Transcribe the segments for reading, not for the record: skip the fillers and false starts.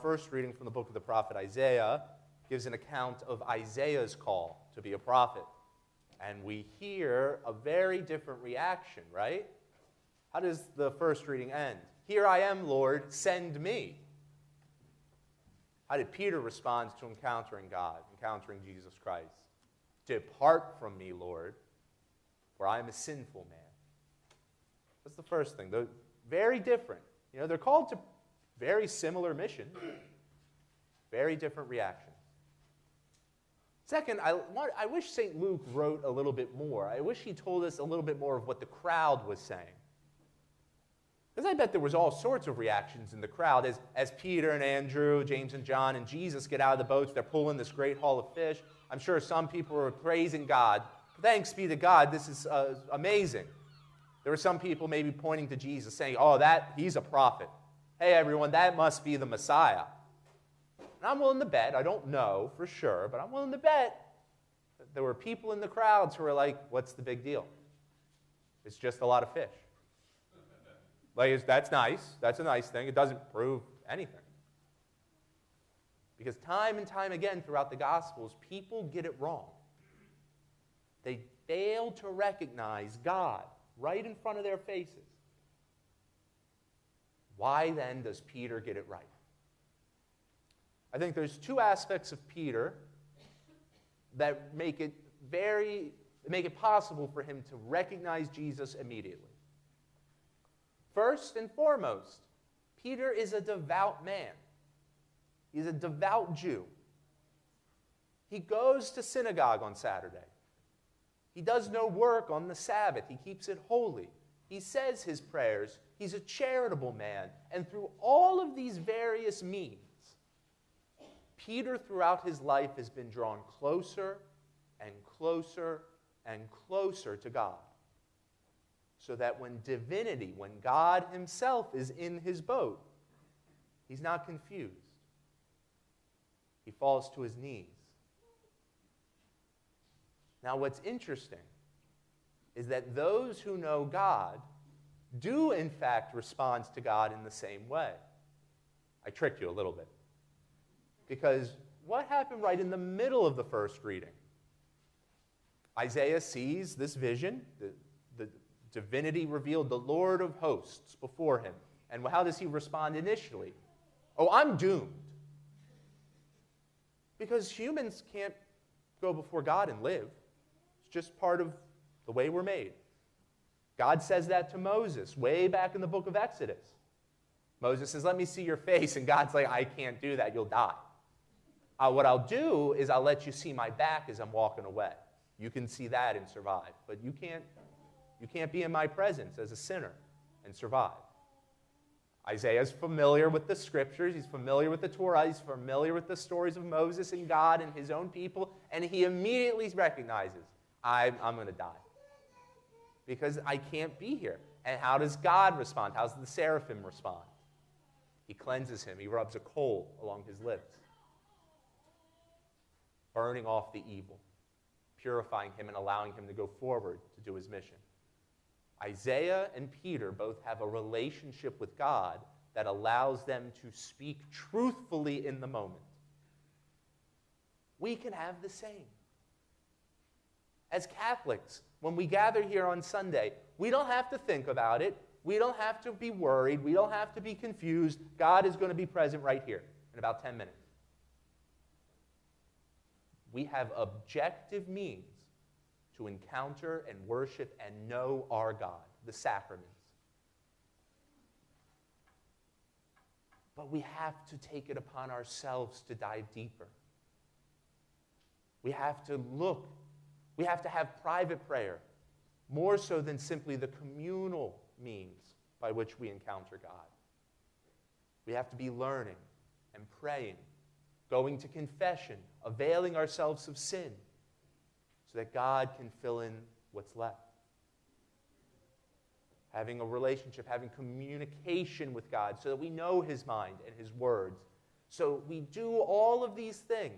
first reading from the book of the prophet Isaiah gives an account of Isaiah's call to be a prophet. And we hear a very different reaction, right? How does the first reading end? Here I am, Lord, send me. How did Peter respond to encountering God, encountering Jesus Christ? Depart from me, Lord, for I am a sinful man. That's the first thing. They're very different. They're called to very similar missions, very different reactions. Second, I wish St. Luke wrote a little bit more. I wish he told us a little bit more of what the crowd was saying. Because I bet there was all sorts of reactions in the crowd as Peter and Andrew, James and John, and Jesus get out of the boats. They're pulling this great haul of fish. I'm sure some people were praising God. Thanks be to God, this is amazing. There were some people maybe pointing to Jesus saying, oh, he's a prophet. Hey, everyone, that must be the Messiah. And I'm willing to bet, I don't know for sure, but I'm willing to bet that there were people in the crowds who were like, what's the big deal? It's just a lot of fish. Like, that's nice. That's a nice thing. It doesn't prove anything. Because time and time again throughout the Gospels, people get it wrong. They fail to recognize God right in front of their faces. Why then does Peter get it right? I think there's two aspects of Peter that make it possible for him to recognize Jesus immediately. First and foremost, Peter is a devout man. He's a devout Jew. He goes to synagogue on Saturday. He does no work on the Sabbath. He keeps it holy. He says his prayers. He's a charitable man. And through all of these various means, Peter throughout his life has been drawn closer and closer and closer to God. So that when divinity, when God himself is in his boat, he's not confused. He falls to his knees. Now, what's interesting is that those who know God do, in fact, respond to God in the same way. I tricked you a little bit. Because what happened right in the middle of the first reading? Isaiah sees this vision, the divinity revealed, the Lord of hosts before him. And how does he respond initially? Oh, I'm doomed. Because humans can't go before God and live. It's just part of the way we're made. God says that to Moses way back in the book of Exodus. Moses says, let me see your face. And God's like, I can't do that. You'll die. What I'll do is I'll let you see my back as I'm walking away. You can see that and survive. But you can't be in my presence as a sinner and survive. Isaiah's familiar with the scriptures. He's familiar with the Torah. He's familiar with the stories of Moses and God and his own people. And he immediately recognizes, I'm going to die. Because I can't be here. And how does God respond? How does the seraphim respond? He cleanses him. He rubs a coal along his lips, burning off the evil, purifying him and allowing him to go forward to do his mission. Isaiah and Peter both have a relationship with God that allows them to speak truthfully in the moment. We can have the same. As Catholics, when we gather here on Sunday, we don't have to think about it. We don't have to be worried. We don't have to be confused. God is going to be present right here in about 10 minutes. We have objective means to encounter and worship and know our God, the sacraments. But we have to take it upon ourselves to dive deeper. We have to look. We have to have private prayer, more so than simply the communal means by which we encounter God. We have to be learning and praying, going to confession, availing ourselves of sin, so that God can fill in what's left. Having a relationship, having communication with God so that we know his mind and his words. So we do all of these things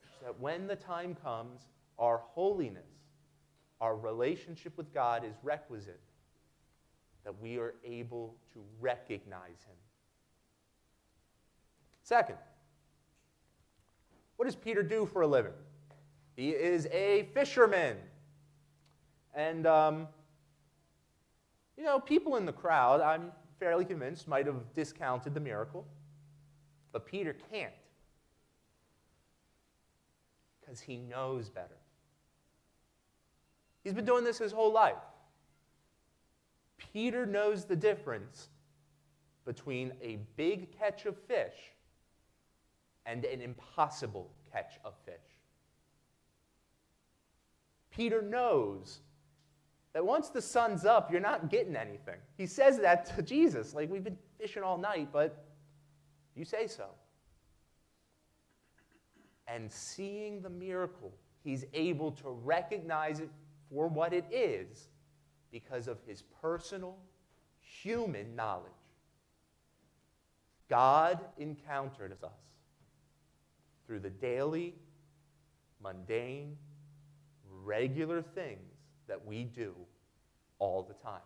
so that when the time comes, our holiness, our relationship with God is requisite, that we are able to recognize him. Second, what does Peter do for a living? He is a fisherman. And, people in the crowd, I'm fairly convinced, might have discounted the miracle. But Peter can't. Because he knows better. He's been doing this his whole life. Peter knows the difference between a big catch of fish and an impossible catch of fish. Peter knows that once the sun's up, you're not getting anything. He says that to Jesus, like, we've been fishing all night, but you say so. And seeing the miracle, he's able to recognize it for what it is because of his personal, human knowledge. God encountered us through the daily, mundane, regular things that we do all the time.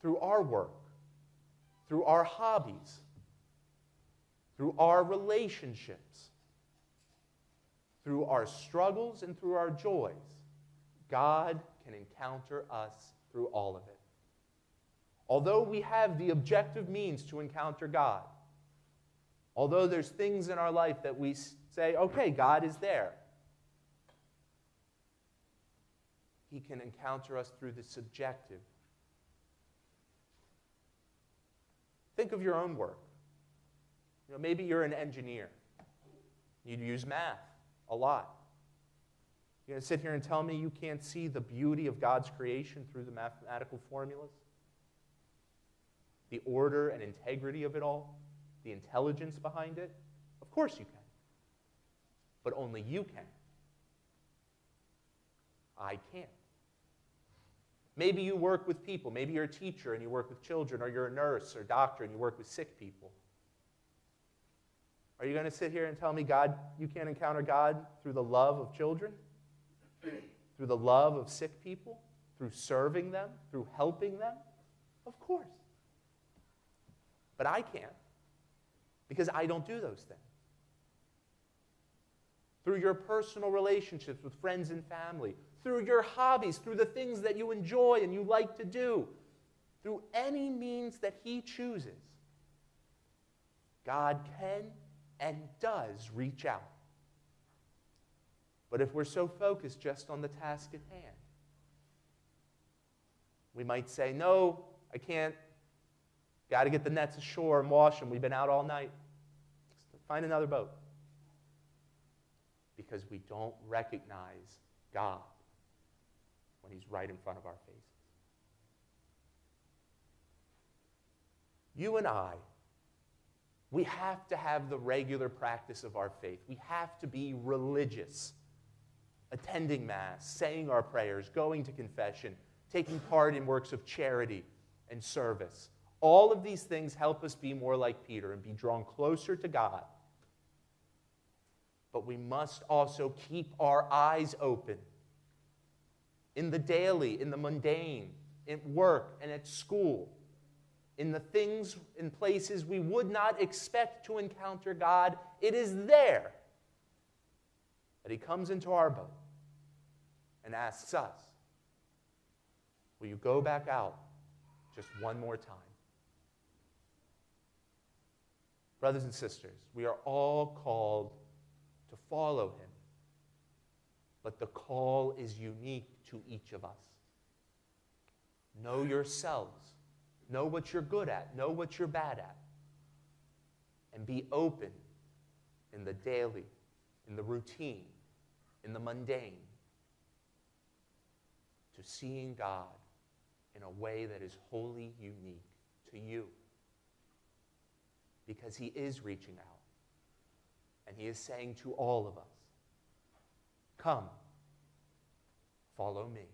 Through our work, through our hobbies, through our relationships, through our struggles and through our joys, God can encounter us through all of it. Although we have the objective means to encounter God, although there's things in our life that we say, okay, God is there, He can encounter us through the subjective. Think of your own work. Maybe you're an engineer. You use math a lot. You're going to sit here and tell me you can't see the beauty of God's creation through the mathematical formulas? The order and integrity of it all? The intelligence behind it? Of course you can. But only you can. I can't. Maybe you work with people. Maybe you're a teacher and you work with children, or you're a nurse or doctor and you work with sick people. Are you going to sit here and tell me you can't encounter God through the love of children? Through the love of sick people? Through serving them? Through helping them? Of course. But I can't, because I don't do those things. Through your personal relationships with friends and family, through your hobbies, through the things that you enjoy and you like to do, through any means that He chooses, God can and does reach out. But if we're so focused just on the task at hand, we might say, no, I can't. Got to get the nets ashore and wash them. We've been out all night. Find another boat. Because we don't recognize God when He's right in front of our faces. You and I, we have to have the regular practice of our faith. We have to be religious, attending Mass, saying our prayers, going to confession, taking part in works of charity and service. All of these things help us be more like Peter and be drawn closer to God. But we must also keep our eyes open in the daily, in the mundane, at work and at school, in the things and places we would not expect to encounter God. It is there that He comes into our boat and asks us, will you go back out just one more time? Brothers and sisters, we are all called to follow Him, but the call is unique to each of us. Know yourselves. Know what you're good at. Know what you're bad at. And be open in the daily, in the routine, in the mundane, to seeing God in a way that is wholly unique to you. Because He is reaching out. And He is saying to all of us, come, follow me.